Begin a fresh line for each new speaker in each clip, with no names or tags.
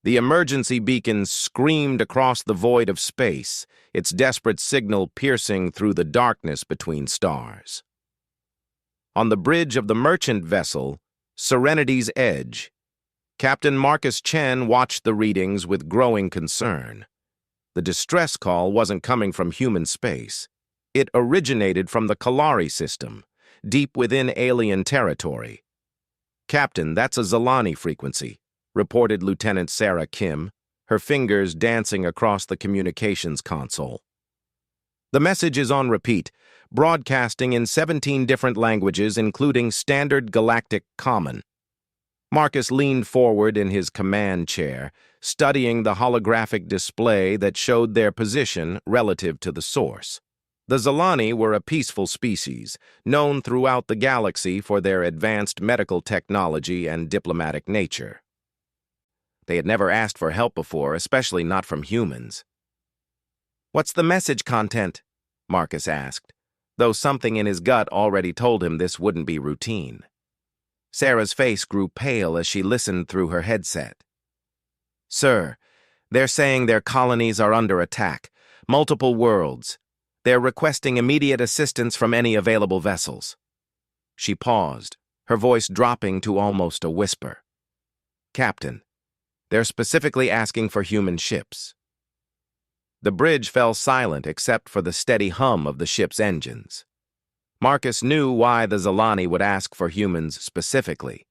The emergency beacon screamed across the void of space, its desperate signal piercing through the darkness between stars. On the bridge of the merchant vessel, Serenity's Edge, Captain Marcus Chen watched the readings with growing concern. The distress call wasn't coming from human space. It originated from the Kalari system, deep within alien territory. "Captain, that's a Zalani frequency," reported Lieutenant Sarah Kim, her fingers dancing across the communications console. "The message is on repeat, broadcasting in 17 different languages, including Standard Galactic Common." Marcus leaned forward in his command chair, studying the holographic display that showed their position relative to the source. The Zalani were a peaceful species, known throughout the galaxy for their advanced medical technology and diplomatic nature. They had never asked for help before, especially not from humans. "What's the message content?" Marcus asked, though something in his gut already told him this wouldn't be routine. Sarah's face grew pale as she listened through her headset. "Sir, they're saying their colonies are under attack. Multiple worlds. They're requesting immediate assistance from any available vessels." She paused, her voice dropping to almost a whisper. "Captain, they're specifically asking for human ships." The bridge fell silent except for the steady hum of the ship's engines. Marcus knew why the Zalani would ask for humans specifically.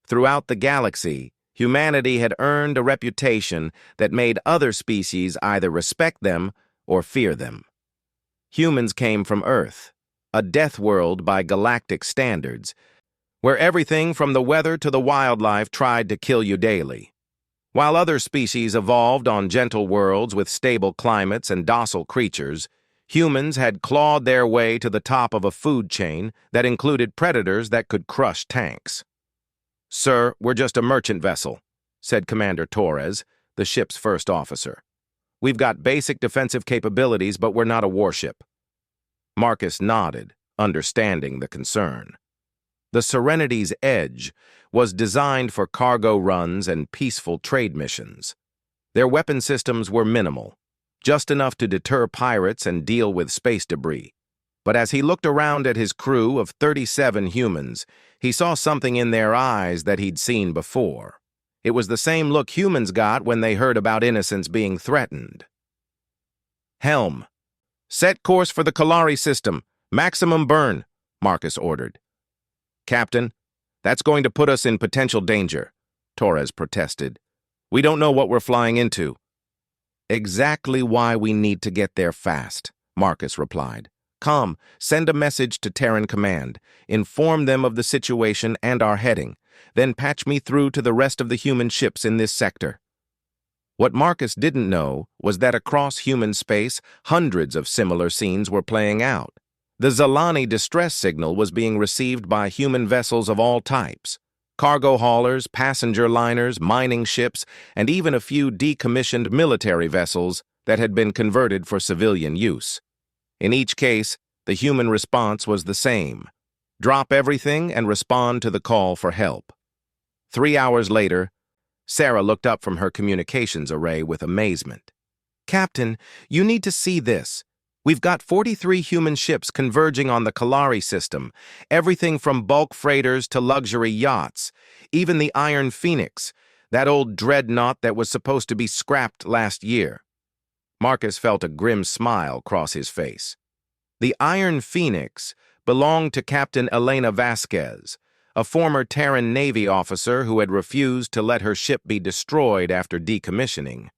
Throughout the galaxy, humanity had earned a reputation that made other species either respect them or fear them. Humans came from Earth, a death world by galactic standards, where everything from the weather to the wildlife tried to kill you daily. While other species evolved on gentle worlds with stable climates and docile creatures, humans had clawed their way to the top of a food chain that included predators that could crush tanks. "Sir, we're just a merchant vessel," said Commander Torres, the ship's first officer. "We've got basic defensive capabilities, but we're not a warship." Marcus nodded, understanding the concern. The Serenity's Edge was designed for cargo runs and peaceful trade missions. Their weapon systems were minimal, just enough to deter pirates and deal with space debris. But as he looked around at his crew of 37 humans, he saw something in their eyes that he'd seen before. It was the same look humans got when they heard about innocents being threatened. "Helm, set course for the Kalari system. Maximum burn," Marcus ordered. "Captain, that's going to put us in potential danger," Torres protested. "We don't know what we're flying into." "Exactly why we need to get there fast," Marcus replied. "Come, send a message to Terran Command. Inform them of the situation and our heading. Then patch me through to the rest of the human ships in this sector." What Marcus didn't know was that across human space, hundreds of similar scenes were playing out. The Zalani distress signal was being received by human vessels of all types: cargo haulers, passenger liners, mining ships, and even a few decommissioned military vessels that had been converted for civilian use. In each case, the human response was the same: drop everything and respond to the call for help. 3 hours later, Sarah looked up from her communications array with amazement. "Captain, you need to see this. We've got 43 human ships converging on the Kalari system, everything from bulk freighters to luxury yachts, even the Iron Phoenix, that old dreadnought that was supposed to be scrapped last year." Marcus felt a grim smile cross his face. The Iron Phoenix belonged to Captain Elena Vasquez, a former Terran Navy officer who had refused to let her ship be destroyed after decommissioning.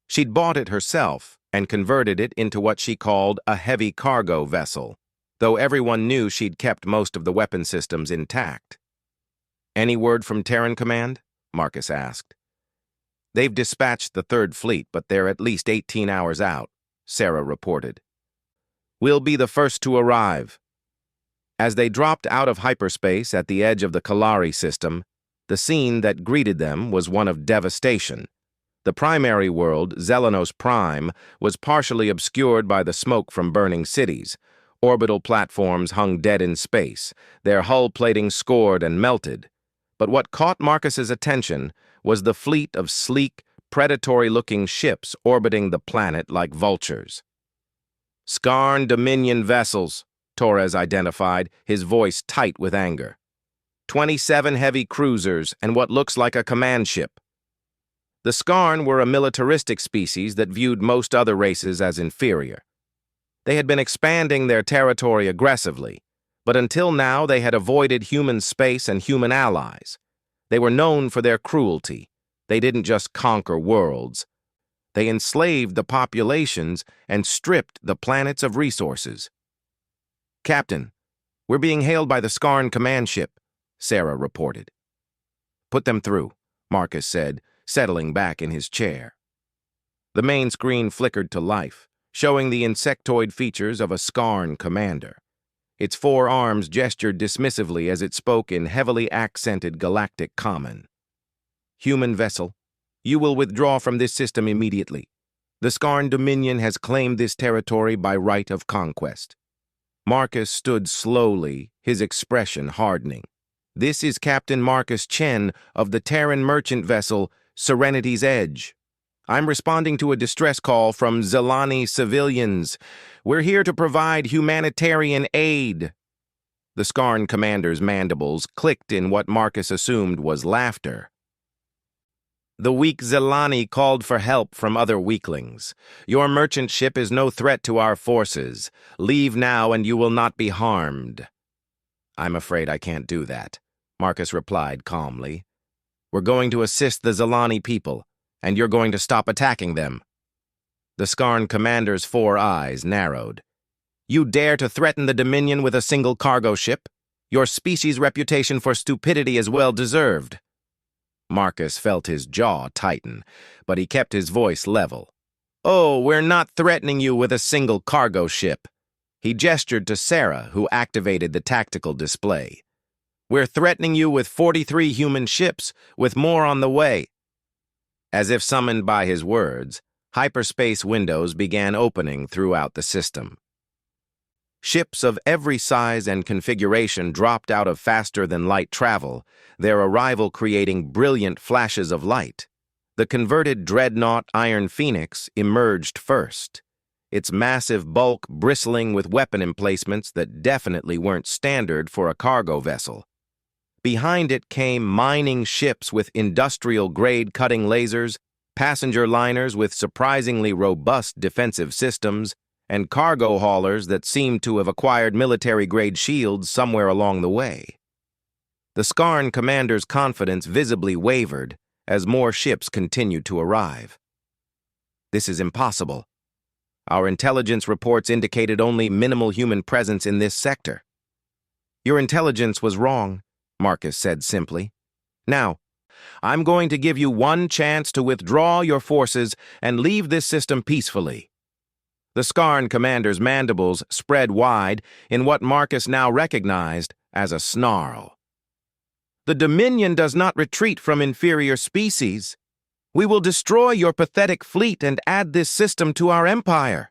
She'd bought it herself and converted it into what she called a heavy cargo vessel, though everyone knew she'd kept most of the weapon systems intact. "Any word from Terran Command?" Marcus asked. "They've dispatched the Third Fleet, but they're at least 18 hours out," Sarah reported. "We'll be the first to arrive." As they dropped out of hyperspace at the edge of the Kalari system, the scene that greeted them was one of devastation. The primary world, Zelenos Prime, was partially obscured by the smoke from burning cities. Orbital platforms hung dead in space, their hull plating scored and melted. But what caught Marcus's attention was the fleet of sleek, predatory-looking ships orbiting the planet like vultures. Skarn Dominion vessels, Torres identified, his voice tight with anger. 27 heavy cruisers and what looks like a command ship. The Skarn were a militaristic species that viewed most other races as inferior. They had been expanding their territory aggressively, but until now they had avoided human space and human allies. They were known for their cruelty. They didn't just conquer worlds. They enslaved the populations and stripped the planets of resources. "Captain, we're being hailed by the Skarn command ship," Sarah reported. "Put them through," Marcus said, settling back in his chair. The main screen flickered to life, showing the insectoid features of a Skarn commander. Its 4 arms gestured dismissively as it spoke in heavily accented galactic common. "Human vessel, you will withdraw from this system immediately. The Skarn Dominion has claimed this territory by right of conquest." Marcus stood slowly, his expression hardening. "This is Captain Marcus Chen of the Terran merchant vessel Serenity's Edge. I'm responding to a distress call from Zelani civilians. We're here to provide humanitarian aid." The Skarn commander's mandibles clicked in what Marcus assumed was laughter. "The weak Zelani called for help from other weaklings. Your merchant ship is no threat to our forces. Leave now and you will not be harmed." "I'm afraid I can't do that," Marcus replied calmly. "We're going to assist the Zelani people, and you're going to stop attacking them." The Skarn commander's 4 eyes narrowed. "You dare to threaten the Dominion with a single cargo ship? Your species' reputation for stupidity is well deserved." Marcus felt his jaw tighten, but he kept his voice level. "Oh, we're not threatening you with a single cargo ship." He gestured to Sarah, who activated the tactical display. "We're threatening you with 43 human ships, with more on the way." As if summoned by his words, hyperspace windows began opening throughout the system. Ships of every size and configuration dropped out of faster-than-light travel, their arrival creating brilliant flashes of light. The converted dreadnought Iron Phoenix emerged first, its massive bulk bristling with weapon emplacements that definitely weren't standard for a cargo vessel. Behind it came mining ships with industrial-grade cutting lasers, passenger liners with surprisingly robust defensive systems, and cargo haulers that seemed to have acquired military-grade shields somewhere along the way. The Skarn commander's confidence visibly wavered as more ships continued to arrive. "This is impossible. Our intelligence reports indicated only minimal human presence in this sector." "Your intelligence was wrong," Marcus said simply. "Now, I'm going to give you one chance to withdraw your forces and leave this system peacefully." The Skarn commander's mandibles spread wide in what Marcus now recognized as a snarl. "The Dominion does not retreat from inferior species. We will destroy your pathetic fleet and add this system to our empire."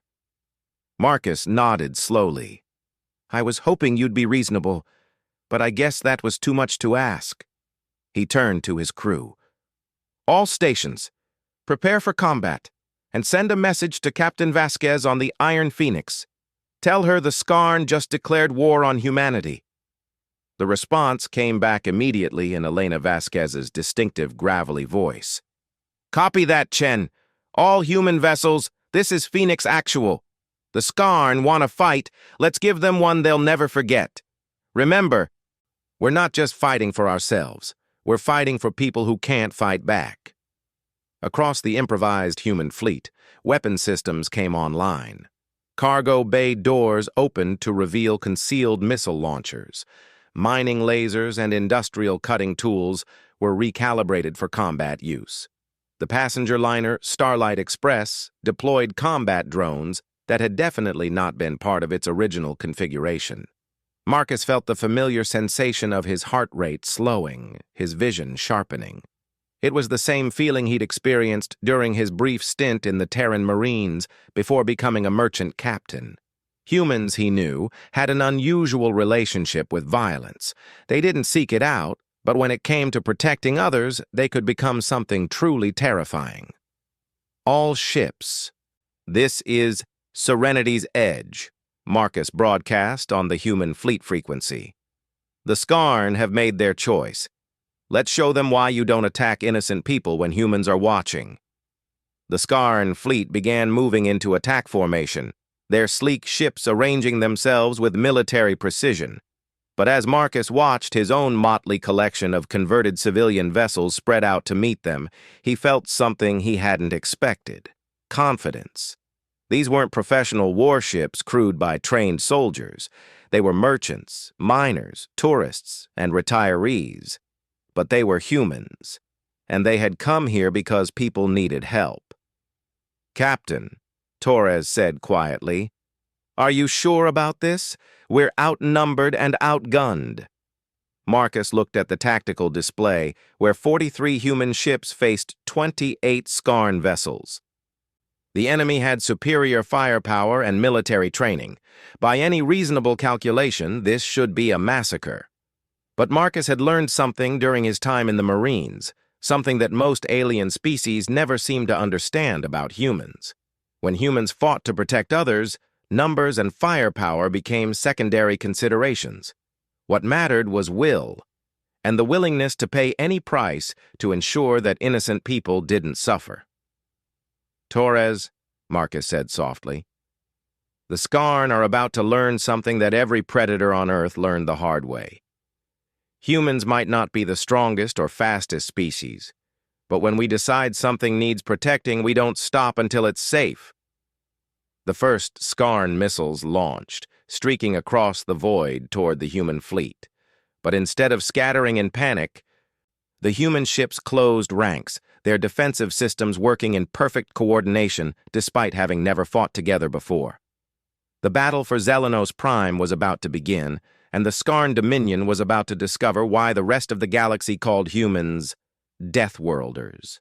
Marcus nodded slowly. "I was hoping you'd be reasonable, but I guess that was too much to ask." He turned to his crew. "All stations, prepare for combat, and send a message to Captain Vasquez on the Iron Phoenix. Tell her the Skarn just declared war on humanity." The response came back immediately in Elena Vasquez's distinctive gravelly voice. "Copy that, Chen. All human vessels, this is Phoenix Actual. The Skarn want to fight. Let's give them one they'll never forget. Remember, we're not just fighting for ourselves. We're fighting for people who can't fight back." Across the improvised human fleet, weapon systems came online. Cargo bay doors opened to reveal concealed missile launchers. Mining lasers and industrial cutting tools were recalibrated for combat use. The passenger liner Starlight Express deployed combat drones that had definitely not been part of its original configuration. Marcus felt the familiar sensation of his heart rate slowing, his vision sharpening. It was the same feeling he'd experienced during his brief stint in the Terran Marines before becoming a merchant captain. Humans, he knew, had an unusual relationship with violence. They didn't seek it out, but when it came to protecting others, they could become something truly terrifying. All ships. This is Serenity's Edge, Marcus broadcast on the human fleet frequency. The Skarn have made their choice. Let's show them why you don't attack innocent people when humans are watching. The Skarn fleet began moving into attack formation, their sleek ships arranging themselves with military precision. But as Marcus watched his own motley collection of converted civilian vessels spread out to meet them, he felt something he hadn't expected: confidence. These weren't professional warships crewed by trained soldiers. They were merchants, miners, tourists, and retirees. But they were humans, and they had come here because people needed help. "Captain," Torres said quietly, "are you sure about this? We're outnumbered and outgunned." Marcus looked at the tactical display, where 43 human ships faced 28 Skarn vessels. The enemy had superior firepower and military training. By any reasonable calculation, this should be a massacre. But Marcus had learned something during his time in the Marines, something that most alien species never seemed to understand about humans. When humans fought to protect others, numbers and firepower became secondary considerations. What mattered was will, and the willingness to pay any price to ensure that innocent people didn't suffer. "Torres," Marcus said softly, "the Skarn are about to learn something that every predator on Earth learned the hard way. Humans might not be the strongest or fastest species, but when we decide something needs protecting, we don't stop until it's safe." The first Skarn missiles launched, streaking across the void toward the human fleet. But instead of scattering in panic, the human ships closed ranks, their defensive systems working in perfect coordination despite having never fought together before. The battle for Zelenos Prime was about to begin, and the Skarn Dominion was about to discover why the rest of the galaxy called humans Deathworlders.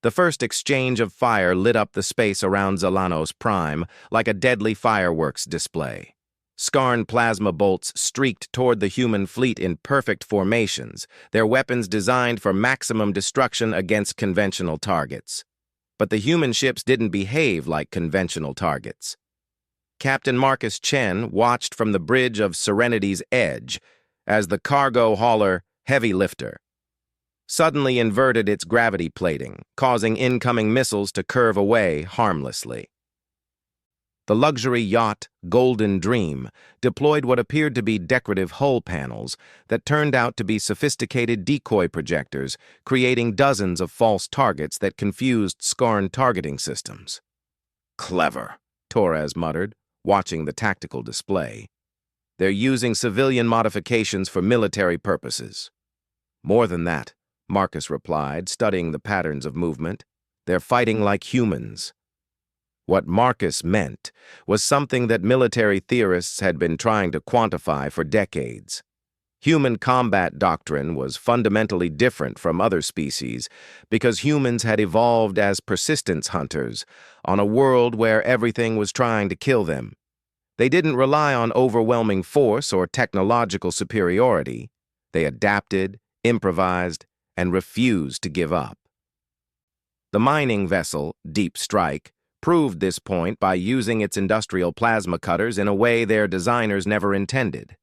The first exchange of fire lit up the space around Zelenos Prime like a deadly fireworks display. Skarn plasma bolts streaked toward the human fleet in perfect formations, their weapons designed for maximum destruction against conventional targets. But the human ships didn't behave like conventional targets. Captain Marcus Chen watched from the bridge of Serenity's Edge as the cargo hauler Heavy Lifter suddenly inverted its gravity plating, causing incoming missiles to curve away harmlessly. The luxury yacht Golden Dream deployed what appeared to be decorative hull panels that turned out to be sophisticated decoy projectors, creating dozens of false targets that confused Skarn targeting systems. "Clever," Torres muttered, watching the tactical display. "They're using civilian modifications for military purposes." "More than that," Marcus replied, studying the patterns of movement. "They're fighting like humans." What Marcus meant was something that military theorists had been trying to quantify for decades. Human combat doctrine was fundamentally different from other species because humans had evolved as persistence hunters on a world where everything was trying to kill them. They didn't rely on overwhelming force or technological superiority. They adapted, improvised, and refused to give up. The mining vessel, Deep Strike, proved this point by using its industrial plasma cutters in a way their designers never intended.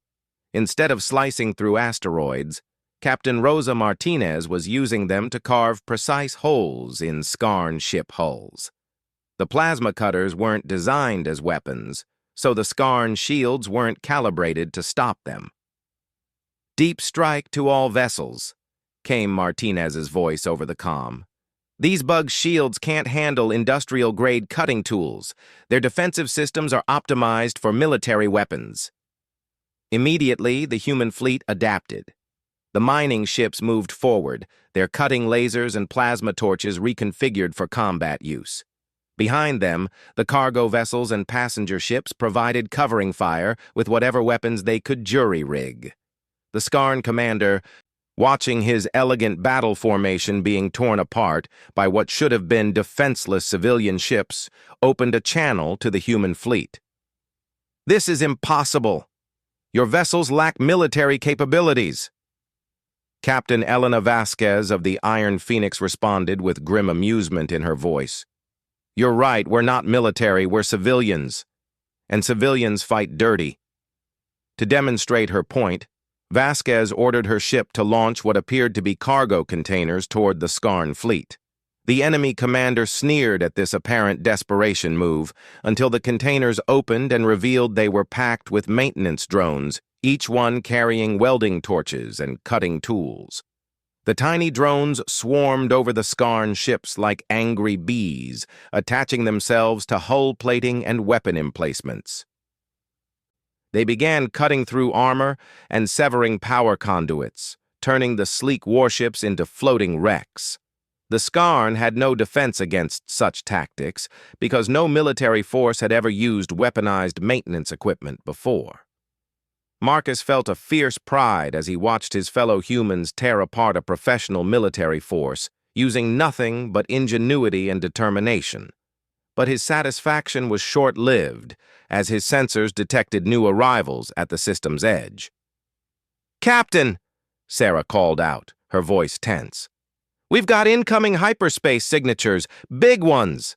Instead of slicing through asteroids, Captain Rosa Martinez was using them to carve precise holes in Skarn ship hulls. The plasma cutters weren't designed as weapons, so the Skarn shields weren't calibrated to stop them. "Deep strike to all vessels," came Martinez's voice over the comm. "These bug shields can't handle industrial-grade cutting tools. Their defensive systems are optimized for military weapons." Immediately, the human fleet adapted. The mining ships moved forward, their cutting lasers and plasma torches reconfigured for combat use. Behind them, the cargo vessels and passenger ships provided covering fire with whatever weapons they could jury-rig. The Skarn commander, watching his elegant battle formation being torn apart by what should have been defenseless civilian ships, opened a channel to the human fleet. "This is impossible. Your vessels lack military capabilities." Captain Elena Vasquez of the Iron Phoenix responded with grim amusement in her voice. You're right, we're not military, we're civilians. And civilians fight dirty. To demonstrate her point, Vasquez ordered her ship to launch what appeared to be cargo containers toward the Skarn fleet. The enemy commander sneered at this apparent desperation move until the containers opened and revealed they were packed with maintenance drones, each one carrying welding torches and cutting tools. The tiny drones swarmed over the Skarn ships like angry bees, attaching themselves to hull plating and weapon emplacements. They began cutting through armor and severing power conduits, turning the sleek warships into floating wrecks. The Skarn had no defense against such tactics because no military force had ever used weaponized maintenance equipment before. Marcus felt a fierce pride as he watched his fellow humans tear apart a professional military force using nothing but ingenuity and determination. But his satisfaction was short-lived as his sensors detected new arrivals at the system's edge. "Captain!" Sarah called out, her voice tense. "We've got incoming hyperspace signatures, big ones!"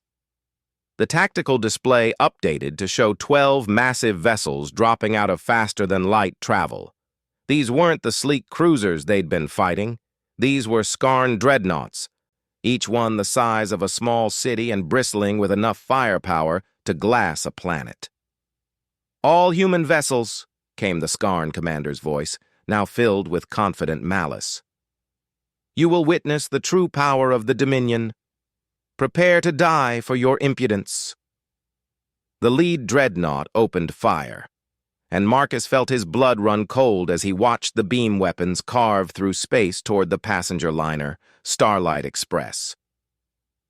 The tactical display updated to show 12 massive vessels dropping out of faster-than-light travel. These weren't the sleek cruisers they'd been fighting. These were Skarn dreadnoughts, each one the size of a small city and bristling with enough firepower to glass a planet. "All human vessels," came the Skarn commander's voice, now filled with confident malice. "You will witness the true power of the Dominion. Prepare to die for your impudence." The lead dreadnought opened fire, and Marcus felt his blood run cold as he watched the beam weapons carve through space toward the passenger liner, Starlight Express.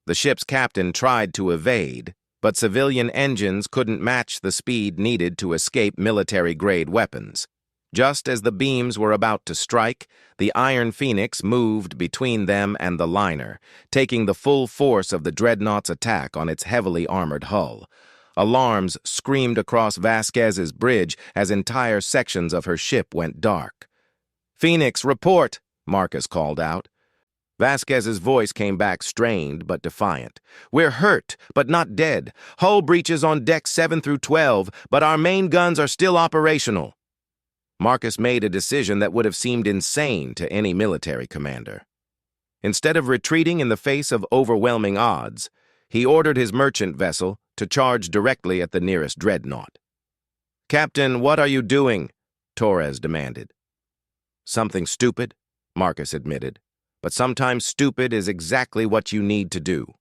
The ship's captain tried to evade, but civilian engines couldn't match the speed needed to escape military-grade weapons. Just as the beams were about to strike, the Iron Phoenix moved between them and the liner, taking the full force of the dreadnought's attack on its heavily armored hull. Alarms screamed across Vasquez's bridge as entire sections of her ship went dark. "Phoenix, report!" Marcus called out. Vasquez's voice came back strained but defiant. "We're hurt, but not dead. Hull breaches on decks 7 through 12, but our main guns are still operational." Marcus made a decision that would have seemed insane to any military commander. Instead of retreating in the face of overwhelming odds, he ordered his merchant vessel to charge directly at the nearest dreadnought. "Captain, what are you doing?" Torres demanded. "Something stupid," Marcus admitted, "but sometimes stupid is exactly what you need to do."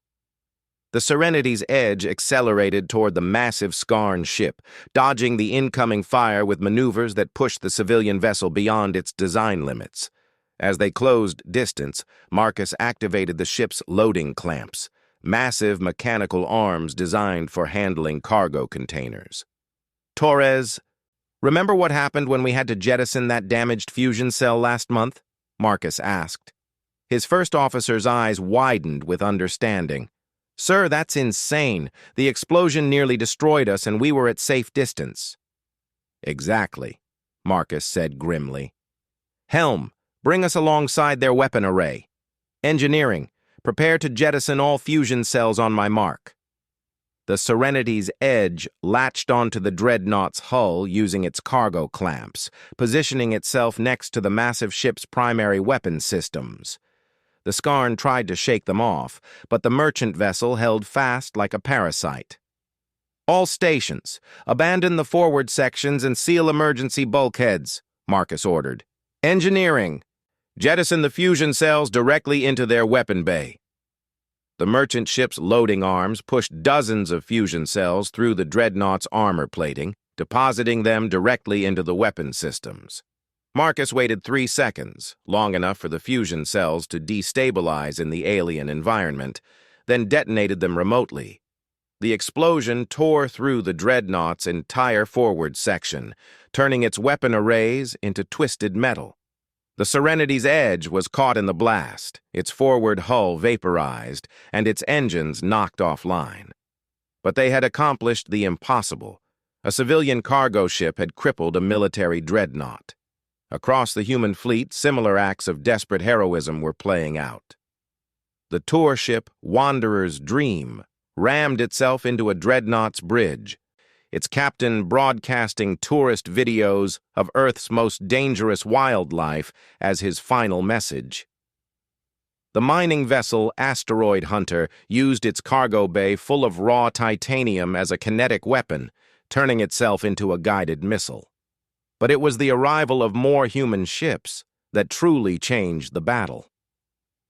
The Serenity's edge accelerated toward the massive Skarn ship, dodging the incoming fire with maneuvers that pushed the civilian vessel beyond its design limits. As they closed distance, Marcus activated the ship's loading clamps, massive mechanical arms designed for handling cargo containers. "Torres, remember what happened when we had to jettison that damaged fusion cell last month?" Marcus asked. His first officer's eyes widened with understanding. "Sir, that's insane. The explosion nearly destroyed us and we were at safe distance." "Exactly," Marcus said grimly. "Helm, bring us alongside their weapon array. Engineering, prepare to jettison all fusion cells on my mark." The Serenity's edge latched onto the dreadnought's hull using its cargo clamps, positioning itself next to the massive ship's primary weapon systems. The Skarn tried to shake them off, but the merchant vessel held fast like a parasite. "All stations, abandon the forward sections and seal emergency bulkheads," Marcus ordered. "Engineering, jettison the fusion cells directly into their weapon bay." The merchant ship's loading arms pushed dozens of fusion cells through the dreadnought's armor plating, depositing them directly into the weapon systems. Marcus waited 3 seconds, long enough for the fusion cells to destabilize in the alien environment, then detonated them remotely. The explosion tore through the dreadnought's entire forward section, turning its weapon arrays into twisted metal. The Serenity's edge was caught in the blast, its forward hull vaporized, and its engines knocked offline. But they had accomplished the impossible. A civilian cargo ship had crippled a military dreadnought. Across the human fleet, similar acts of desperate heroism were playing out. The tour ship Wanderer's Dream rammed itself into a dreadnought's bridge, its captain broadcasting tourist videos of Earth's most dangerous wildlife as his final message. The mining vessel Asteroid Hunter used its cargo bay full of raw titanium as a kinetic weapon, turning itself into a guided missile. But it was the arrival of more human ships that truly changed the battle.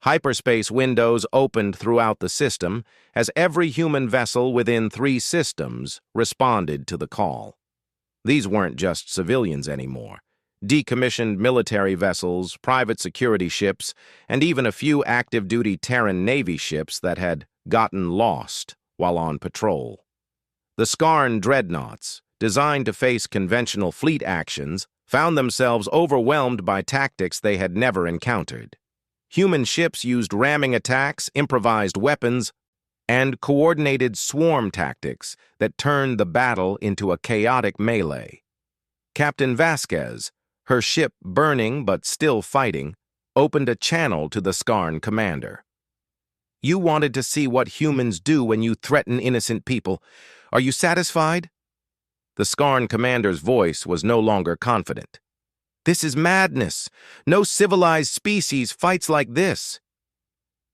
Hyperspace windows opened throughout the system as every human vessel within 3 systems responded to the call. These weren't just civilians anymore. Decommissioned military vessels, private security ships, and even a few active-duty Terran Navy ships that had gotten lost while on patrol. The Skarn dreadnoughts, designed to face conventional fleet actions, found themselves overwhelmed by tactics they had never encountered. Human ships used ramming attacks, improvised weapons, and coordinated swarm tactics that turned the battle into a chaotic melee. Captain Vasquez, her ship burning but still fighting, opened a channel to the Skarn commander. "You wanted to see what humans do when you threaten innocent people. Are you satisfied?" The Skarn commander's voice was no longer confident. "This is madness. No civilized species fights like this."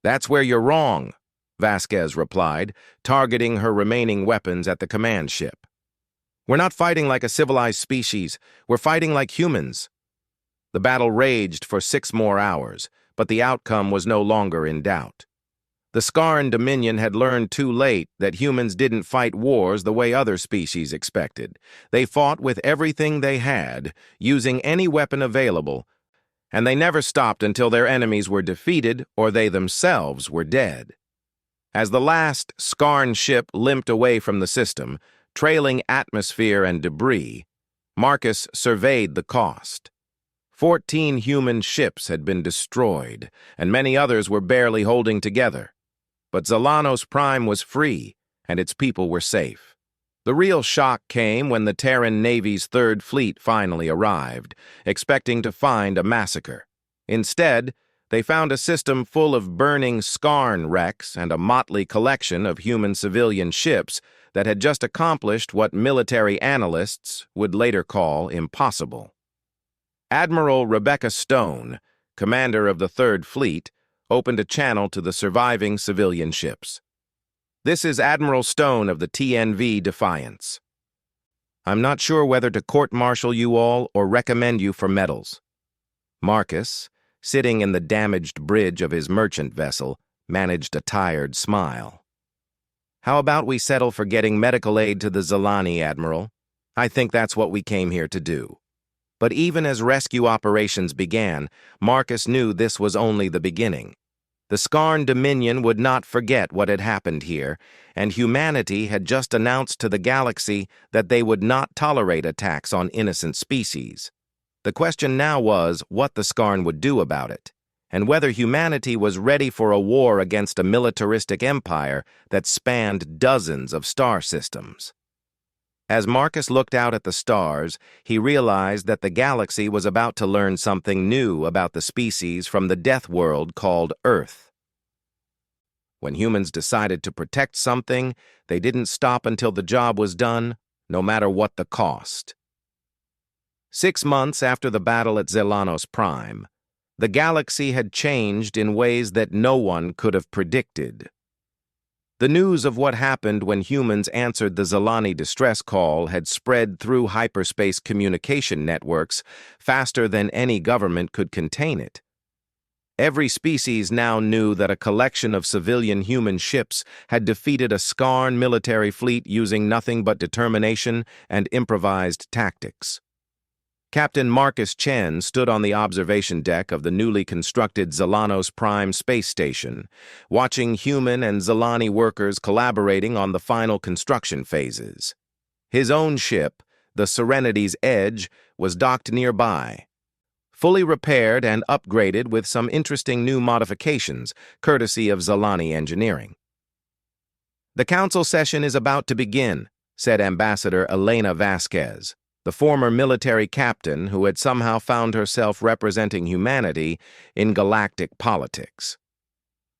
"That's where you're wrong," Vasquez replied, targeting her remaining weapons at the command ship. "We're not fighting like a civilized species. We're fighting like humans." The battle raged for 6 more hours, but the outcome was no longer in doubt. The Skarn Dominion had learned too late that humans didn't fight wars the way other species expected. They fought with everything they had, using any weapon available, and they never stopped until their enemies were defeated or they themselves were dead. As the last Skarn ship limped away from the system, trailing atmosphere and debris, Marcus surveyed the cost. 14 human ships had been destroyed, and many others were barely holding together. But Zelanos Prime was free, and its people were safe. The real shock came when the Terran Navy's 3rd Fleet finally arrived, expecting to find a massacre. Instead, they found a system full of burning Skarn wrecks and a motley collection of human civilian ships that had just accomplished what military analysts would later call impossible. Admiral Rebecca Stone, commander of the 3rd Fleet, opened a channel to the surviving civilian ships. "This is Admiral Stone of the TNV Defiance. I'm not sure whether to court-martial you all or recommend you for medals." Marcus, sitting in the damaged bridge of his merchant vessel, managed a tired smile. "How about we settle for getting medical aid to the Zelani, Admiral? I think that's what we came here to do." But even as rescue operations began, Marcus knew this was only the beginning. The Skarn Dominion would not forget what had happened here, and humanity had just announced to the galaxy that they would not tolerate attacks on innocent species. The question now was what the Skarn would do about it, and whether humanity was ready for a war against a militaristic empire that spanned dozens of star systems. As Marcus looked out at the stars, he realized that the galaxy was about to learn something new about the species from the death world called Earth. When humans decided to protect something, they didn't stop until the job was done, no matter what the cost. 6 months after the battle at Zelanos Prime, the galaxy had changed in ways that no one could have predicted. The news of what happened when humans answered the Zelani distress call had spread through hyperspace communication networks faster than any government could contain it. Every species now knew that a collection of civilian human ships had defeated a Skarn military fleet using nothing but determination and improvised tactics. Captain Marcus Chen stood on the observation deck of the newly constructed Zelanos Prime space station, watching human and Zelani workers collaborating on the final construction phases. His own ship, the Serenity's Edge, was docked nearby, fully repaired and upgraded with some interesting new modifications, courtesy of Zelani engineering. "The council session is about to begin," said Ambassador Elena Vasquez, the former military captain who had somehow found herself representing humanity in galactic politics.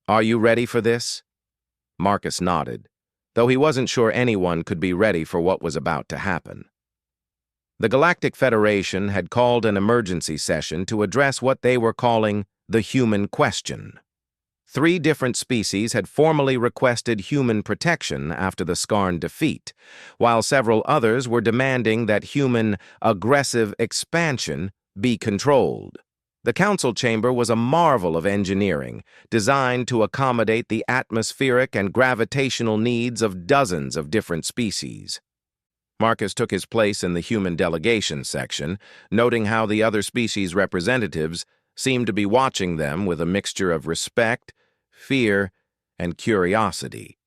"Are you ready for this?" Marcus nodded. though he wasn't sure anyone could be ready for what was about to happen. The Galactic Federation had called an emergency session to address what they were calling the human question. 3 different species had formally requested human protection after the Skarn defeat, while several others were demanding that human aggressive expansion be controlled. The council chamber was a marvel of engineering, designed to accommodate the atmospheric and gravitational needs of dozens of different species. Marcus took his place in the human delegation section, noting how the other species' representatives seemed to be watching them with a mixture of respect, fear, and curiosity.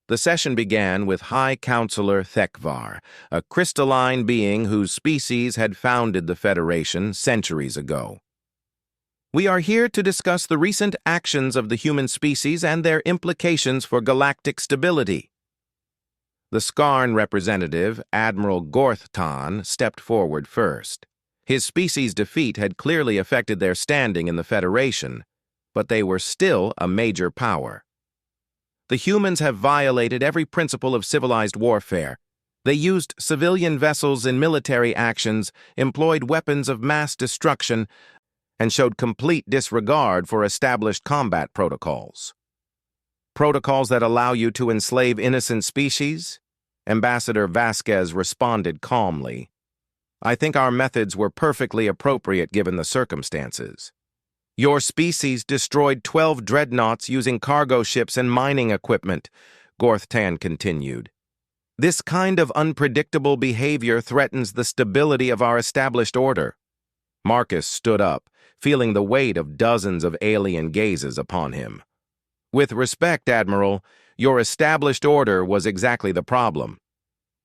The session began with High Counselor Thekvar, a crystalline being whose species had founded the Federation centuries ago. "We are here to discuss the recent actions of the human species and their implications for galactic stability." The Skarn representative, Admiral Gorthtan, stepped forward first. His species' defeat had clearly affected their standing in the Federation, but they were still a major power. "The humans have violated every principle of civilized warfare. They used civilian vessels in military actions, employed weapons of mass destruction, and showed complete disregard for established combat protocols." "Protocols that allow you to enslave innocent species?" Ambassador Vasquez responded calmly. "I think our methods were perfectly appropriate given the circumstances. Your species destroyed 12 dreadnoughts using cargo ships and mining equipment," Gorthtan continued. "This kind of unpredictable behavior threatens the stability of our established order." Marcus stood up, feeling the weight of dozens of alien gazes upon him. "With respect, Admiral, your established order was exactly the problem.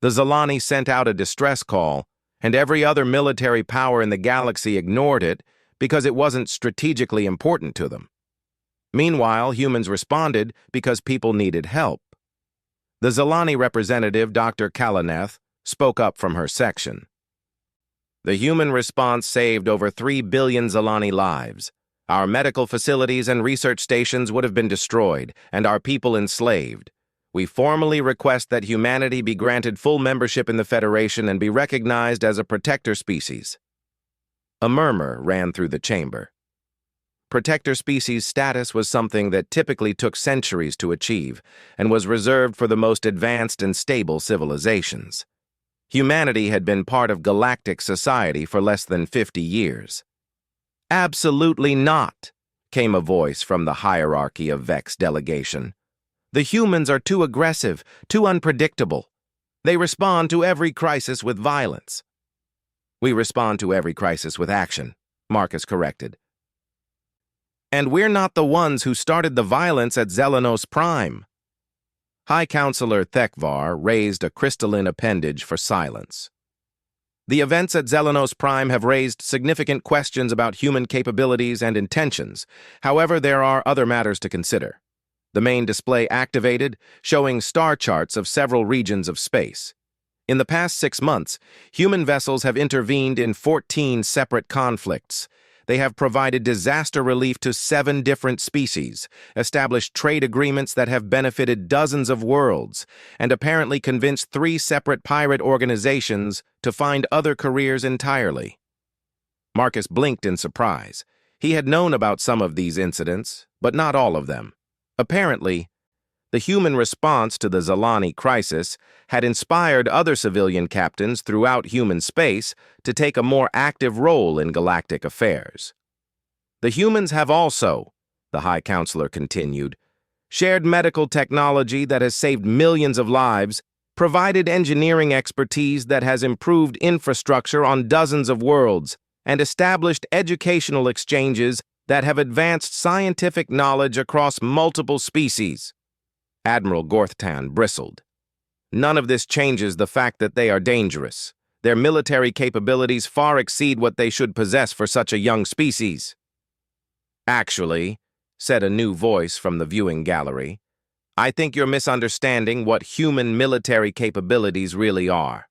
The Zalani sent out a distress call, and every other military power in the galaxy ignored it because it wasn't strategically important to them. Meanwhile, humans responded because people needed help." The Zalani representative, Dr. Kalaneth, spoke up from her section. "The human response saved over 3 billion Zalani lives. Our medical facilities and research stations would have been destroyed, and our people enslaved. We formally request that humanity be granted full membership in the Federation and be recognized as a protector species." A murmur ran through the chamber. Protector species status was something that typically took centuries to achieve and was reserved for the most advanced and stable civilizations. Humanity had been part of galactic society for less than 50 years. "Absolutely not," came a voice from the hierarchy of Vex delegation. "The humans are too aggressive, too unpredictable. They respond to every crisis with violence." "We respond to every crisis with action," Marcus corrected. "And we're not the ones who started the violence at Zelenos Prime." High Counselor Thekvar raised a crystalline appendage for silence. "The events at Zelenos Prime have raised significant questions about human capabilities and intentions. However, there are other matters to consider." The main display activated, showing star charts of several regions of space. In the past 6 months, human vessels have intervened in 14 separate conflicts. They have provided disaster relief to 7 different species, established trade agreements that have benefited dozens of worlds, and apparently convinced 3 separate pirate organizations to find other careers entirely. Marcus blinked in surprise. He had known about some of these incidents, but not all of them. Apparently, the human response to the Zalani crisis had inspired other civilian captains throughout human space to take a more active role in galactic affairs. "The humans have also," the High Counselor continued, "shared medical technology that has saved millions of lives, provided engineering expertise that has improved infrastructure on dozens of worlds, and established educational exchanges that have advanced scientific knowledge across multiple species." Admiral Gorthtan bristled. "None of this changes the fact that they are dangerous. Their military capabilities far exceed what they should possess for such a young species." "Actually," said a new voice from the viewing gallery, "I think you're misunderstanding what human military capabilities really are."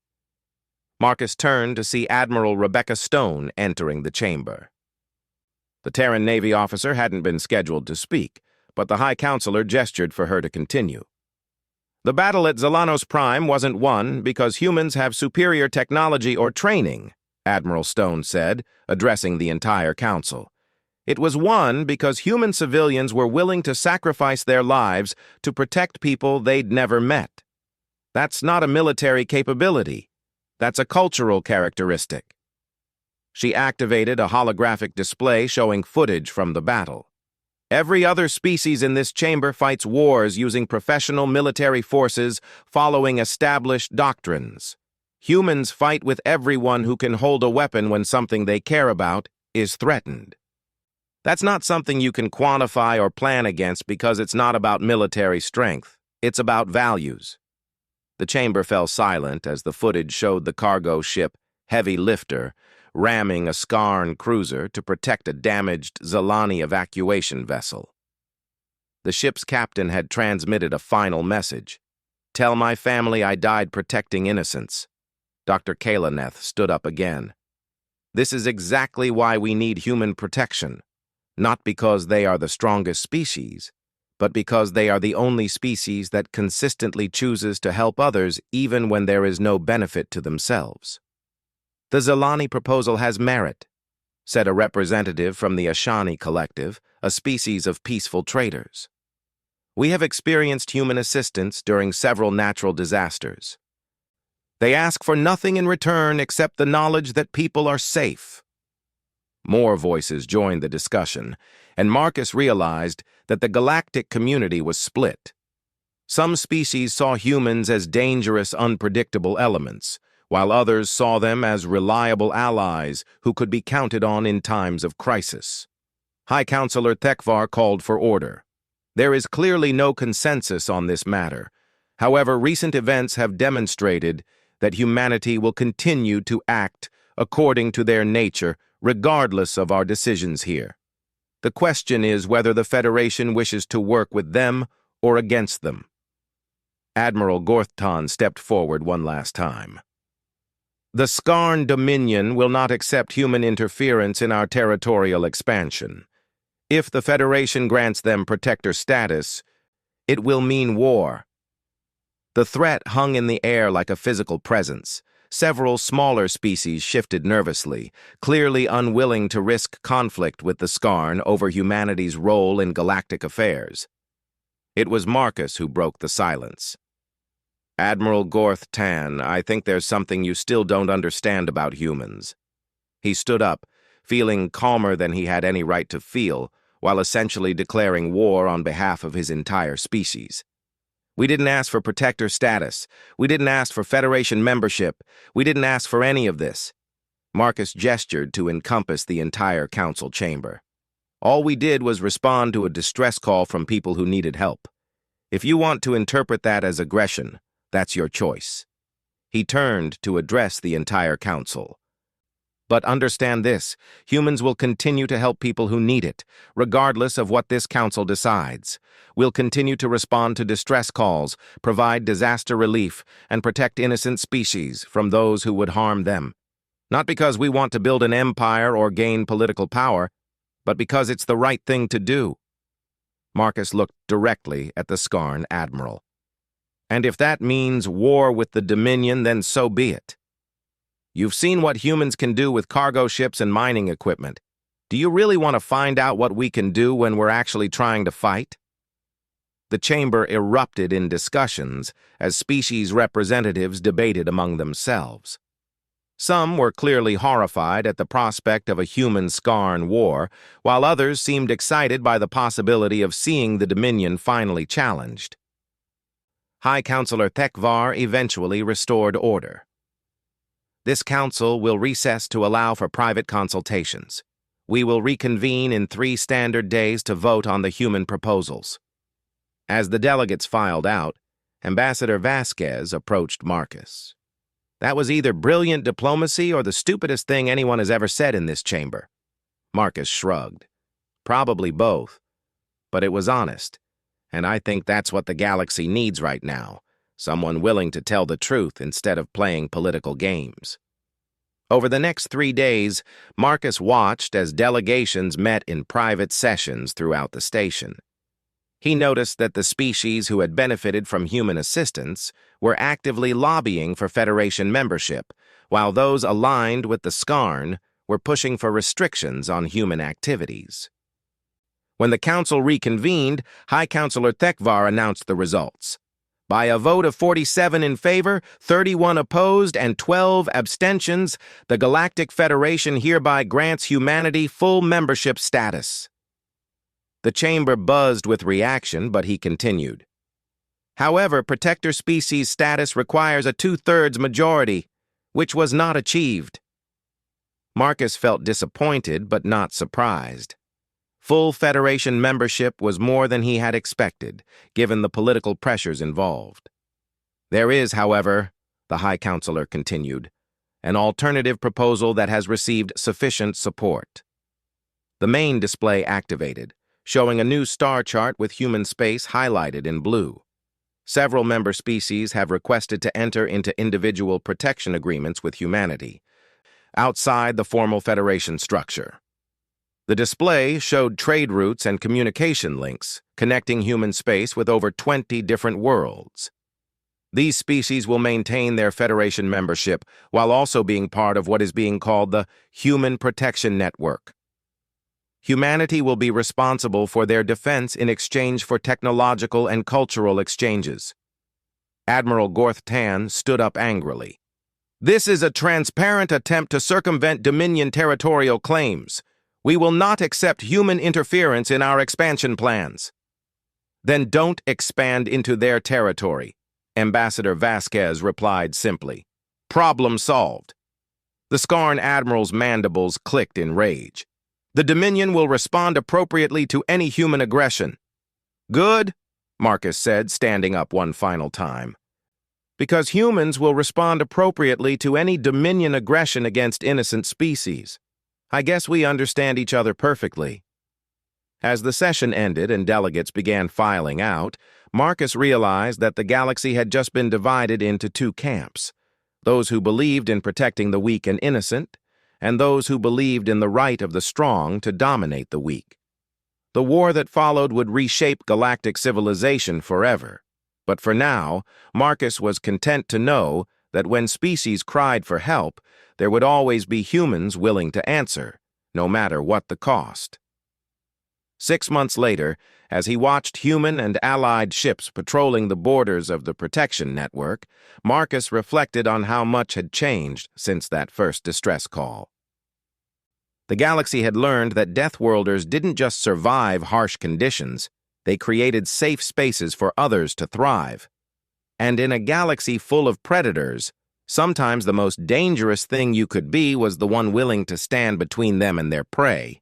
Marcus turned to see Admiral Rebecca Stone entering the chamber. The Terran Navy officer hadn't been scheduled to speak, but the High Counselor gestured for her to continue. The battle at Zelanos Prime wasn't won because humans have superior technology or training, Admiral Stone said, addressing the entire council. It was won because human civilians were willing to sacrifice their lives to protect people they'd never met. That's not a military capability. That's a cultural characteristic. She activated a holographic display showing footage from the battle. Every other species in this chamber fights wars using professional military forces following established doctrines. Humans fight with everyone who can hold a weapon when something they care about is threatened. That's not something you can quantify or plan against because it's not about military strength. It's about values. The chamber fell silent as the footage showed the cargo ship, Heavy Lifter, ramming a Skarn cruiser to protect a damaged Zelani evacuation vessel. The ship's captain had transmitted a final message. "Tell my family I died protecting innocents." Dr. Kalaneth stood up again. "This is exactly why we need human protection. Not because they are the strongest species, but because they are the only species that consistently chooses to help others even when there is no benefit to themselves." "The Zelani proposal has merit," said a representative from the Ashani Collective, a species of peaceful traders. "We have experienced human assistance during several natural disasters. They ask for nothing in return except the knowledge that people are safe." More voices joined the discussion, and Marcus realized that the galactic community was split. Some species saw humans as dangerous, unpredictable elements, while others saw them as reliable allies who could be counted on in times of crisis. High Counselor Thekvar called for order. There is clearly no consensus on this matter. However, recent events have demonstrated that humanity will continue to act according to their nature, regardless of our decisions here. The question is whether the Federation wishes to work with them or against them. Admiral Gorthton stepped forward one last time. "The Skarn Dominion will not accept human interference in our territorial expansion. If the Federation grants them protector status, it will mean war." The threat hung in the air like a physical presence. Several smaller species shifted nervously, clearly unwilling to risk conflict with the Skarn over humanity's role in galactic affairs. It was Marcus who broke the silence. "Admiral Gorth Tan, I think there's something you still don't understand about humans." He stood up, feeling calmer than he had any right to feel, while essentially declaring war on behalf of his entire species. "We didn't ask for protector status. We didn't ask for Federation membership. We didn't ask for any of this." Marcus gestured to encompass the entire council chamber. "All we did was respond to a distress call from people who needed help. If you want to interpret that as aggression, that's your choice." He turned to address the entire council. "But understand this, humans will continue to help people who need it, regardless of what this council decides. We'll continue to respond to distress calls, provide disaster relief, and protect innocent species from those who would harm them. Not because we want to build an empire or gain political power, but because it's the right thing to do." Marcus looked directly at the Skarn Admiral. "And if that means war with the Dominion, then so be it. You've seen what humans can do with cargo ships and mining equipment. Do you really want to find out what we can do when we're actually trying to fight?" The chamber erupted in discussions as species representatives debated among themselves. Some were clearly horrified at the prospect of a human-Skarn war, while others seemed excited by the possibility of seeing the Dominion finally challenged. High Counselor Thekvar eventually restored order. "This council will recess to allow for private consultations. We will reconvene in 3 standard days to vote on the human proposals." As the delegates filed out, Ambassador Vasquez approached Marcus. "That was either brilliant diplomacy or the stupidest thing anyone has ever said in this chamber." Marcus shrugged. "Probably both. But it was honest, and I think that's what the galaxy needs right now. Someone willing to tell the truth instead of playing political games." Over the next 3 days, Marcus watched as delegations met in private sessions throughout the station. He noticed that the species who had benefited from human assistance were actively lobbying for Federation membership, while those aligned with the Skarn were pushing for restrictions on human activities. When the council reconvened, High Counselor Thekvar announced the results. By a vote of 47 in favor, 31 opposed, and 12 abstentions, the Galactic Federation hereby grants humanity full membership status. The chamber buzzed with reaction, but he continued. However, protector species status requires a 2/3 majority, which was not achieved. Marcus felt disappointed, but not surprised. Full Federation membership was more than he had expected, given the political pressures involved. There is, however, the High Counselor continued, an alternative proposal that has received sufficient support. The main display activated, showing a new star chart with human space highlighted in blue. Several member species have requested to enter into individual protection agreements with humanity, outside the formal Federation structure. The display showed trade routes and communication links, connecting human space with over 20 different worlds. These species will maintain their Federation membership while also being part of what is being called the Human Protection Network. Humanity will be responsible for their defense in exchange for technological and cultural exchanges. Admiral Gorth Tan stood up angrily. This is a transparent attempt to circumvent Dominion territorial claims. We will not accept human interference in our expansion plans. Then don't expand into their territory, Ambassador Vasquez replied simply. Problem solved. The Skarn Admiral's mandibles clicked in rage. The Dominion will respond appropriately to any human aggression. Good, Marcus said, standing up one final time. Because humans will respond appropriately to any Dominion aggression against innocent species. I guess we understand each other perfectly. As the session ended and delegates began filing out, Marcus realized that the galaxy had just been divided into two camps, those who believed in protecting the weak and innocent, and those who believed in the right of the strong to dominate the weak. The war that followed would reshape galactic civilization forever. But for now, Marcus was content to know that when species cried for help, there would always be humans willing to answer, no matter what the cost. 6 months later, as he watched human and allied ships patrolling the borders of the protection network, Marcus reflected on how much had changed since that first distress call. The galaxy had learned that Deathworlders didn't just survive harsh conditions, they created safe spaces for others to thrive. And in a galaxy full of predators, sometimes the most dangerous thing you could be was the one willing to stand between them and their prey.